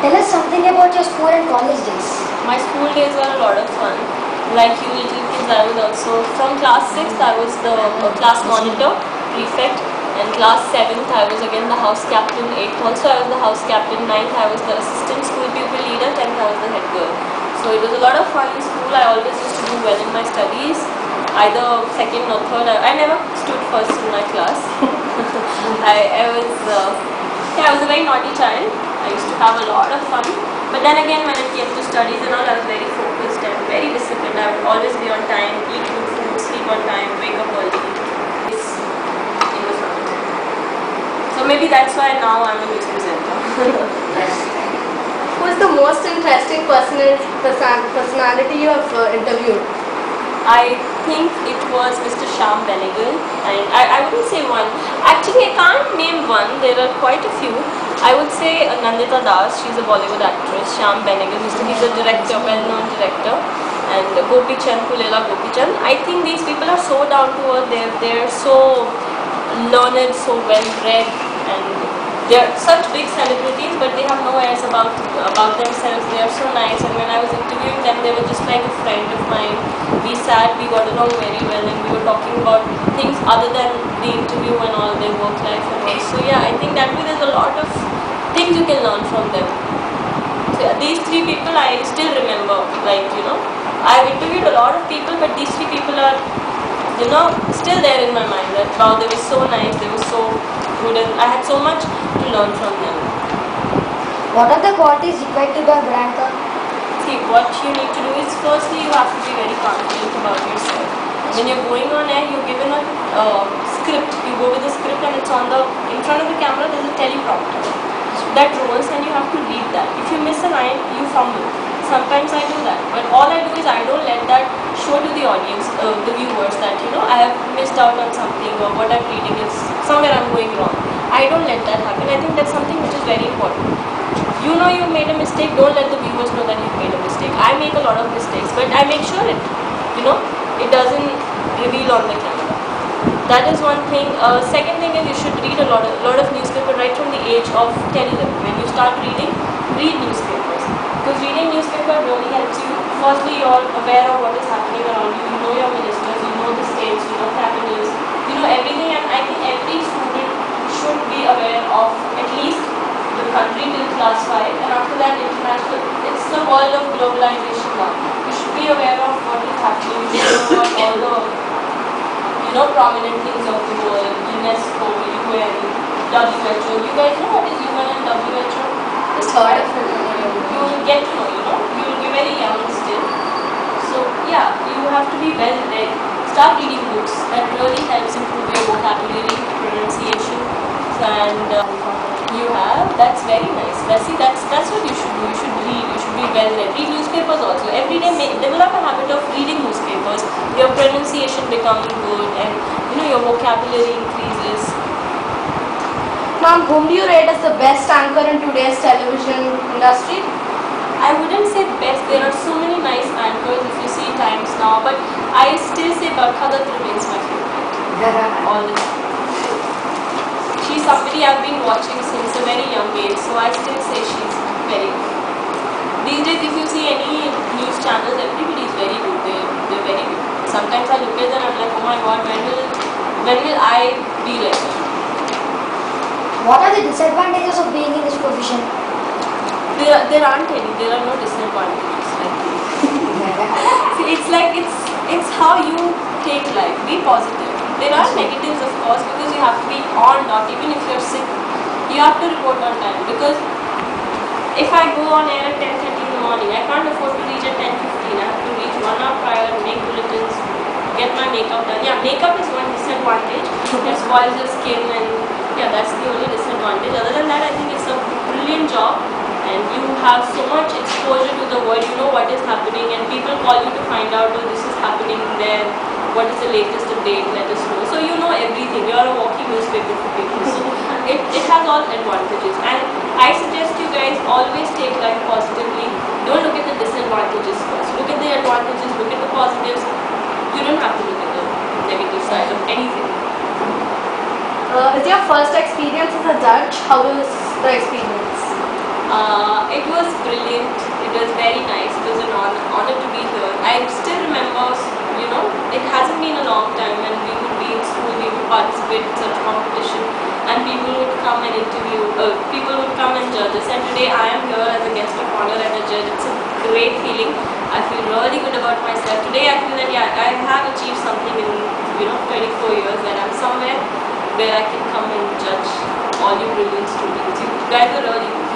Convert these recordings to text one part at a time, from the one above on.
Tell us something about your school and college days. My school days were a lot of fun. Like you little kids, I was also, from class 6th I was the class monitor, prefect, and class 7th I was again the house captain, 8th also I was the house captain, 9th I was the assistant school pupil leader, 10th I was the head girl. So it was a lot of fun in school. I always used to do well in my studies, either second or third. I never stood first in my class. I was a very naughty child. I used to have a lot of fun. But then again, when it came to studies and all, I was very focused and very disciplined. I would always be on time, eat good food, sleep on time, wake up early. It was fun. So maybe that's why now I'm a news presenter. Who is the most interesting personality you have interviewed? I think it was Mr. Shyam Benegal, and I wouldn't say one. Actually, I can't name one. There are quite a few. I would say Nandita Das. She's a Bollywood actress. Shyam Benegal, he's a director, well-known director, and Gopi Chand, Pulela Gopi Chand. I think these people are so down to earth. They're so learned, so well-read, and they're such big celebrities, but they have no airs about themselves. They are so nice, and when I was interviewing them, they were just like a friend of mine. We sat, we got along very well, and we were talking about things other than the interview and all, their work life and all. So yeah, I think that way there's a lot of things you can learn from them. So yeah, these three people I still remember. Like, I've interviewed a lot of people, but these three people are, still there in my mind. That wow, they were so nice, they were so good, and I had so much to learn from them. What are the qualities required to be a banker? See, what you need to do is, firstly, you have to be very confident about yourself. When you're going on air, you're given a script. You go with the script, and it's in front of the camera. There's a teleprompter that rolls, and you have to read that. If you miss a line, you fumble. Sometimes I do that, but all I do is I don't let that show to the audience, the viewers, that I have missed out on something, or what I'm reading is somewhere I'm going wrong. I don't let that happen. I think that's something which is very important. You made a mistake, don't let the viewers know that you've made a mistake. I make a lot of mistakes, but I make sure it doesn't reveal on the camera. That is one thing. Second thing is you should read a lot of newspaper right from the age of 10, 11. When you start reading, read newspapers. Because reading newspaper really helps you. Firstly, you're aware of what is happening around you. You know your ministers, you know the states, you know capitals, you know everything. And I think every student should be aware of at least the country till class 5, and after that international. It's the world of globalization now. You should be aware of what is happening. You should know about all the prominent things of the world, UNESCO, UN, WHO. You guys know what is UN and WHO? Just heard of it. You will get to know, you will be very young still. So yeah, you have to be well read. Start reading books. That really helps improve your vocabulary, pronunciation, and that's very nice. That's what you should do. You should read. You should be well read. Read newspapers also. Every day, develop a habit of reading newspapers. Your pronunciation becomes good, and your vocabulary increases. Ma'am, whom do you rate as the best anchor in today's television industry? I wouldn't say best. There are so many nice anchors if you see times now, but I still say Barkha Dutt remains my favorite all the time. She's somebody I've been watching since a very young age, so I still say she's very good. These days, if you see any news channels, everybody is very good. They're very good. Sometimes I look at them and I'm like, oh my god, when will I be like that? What are the disadvantages of being in this profession? There aren't any. There are no disadvantages. See, it's how you take life. Be positive. There are negatives, of course, because you have to be on dot. Even if you're sick, you have to report on time. Because if I go on air at 10:30 in the morning, I can't afford to reach at 10:15. I have to reach 1 hour prior, make bulletins, get my makeup done. Yeah, makeup is one disadvantage. It spoils your skin, and yeah, that's the only disadvantage. Other than that, I think it's a brilliant job, and you have so much exposure to the world. You know what is happening, and people call you to find out, oh, this is happening there. What is the latest update? Let us know. So you know everything. You are a walking newspaper for people. So it has all advantages, and I suggest you guys always take life positively. Don't look at the disadvantages first. Look at the advantages. Look at the positives. You don't have to look at the negative side of anything. It's your first experience as a judge. How was the experience? It was brilliant. It was very nice. It was an honor to be here. I still remember, it hasn't been a long time when we would be in school, we would participate in such competition, and people would come and people would come and judge us. And today I am here as a guest of honor and a judge. It's a great feeling. I feel really good about myself. Today I feel that I have achieved something in 24 years, and I'm somewhere where I can come and judge all you brilliant students. You guys are really good.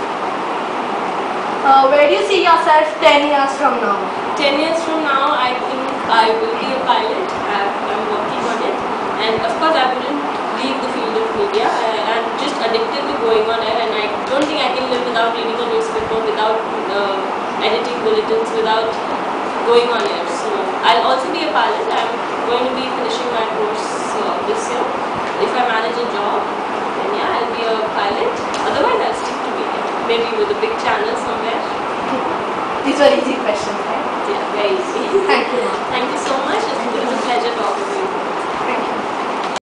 Where do you see yourself 10 years from now? 10 years from now, I think I will be a pilot. I'm working on it, and of course I wouldn't leave the field of media. I'm just addicted to going on air, and I don't think I can live without reading a newspaper, without editing bulletins, without going on air. So I'll also be a pilot. I'm going to be finishing my course this year. If I manage a job, then yeah, I'll be a pilot. Otherwise, I'll stick to media. Maybe with a big channel somewhere. These were easy questions, right? Yeah, very easy. Thank you. Thank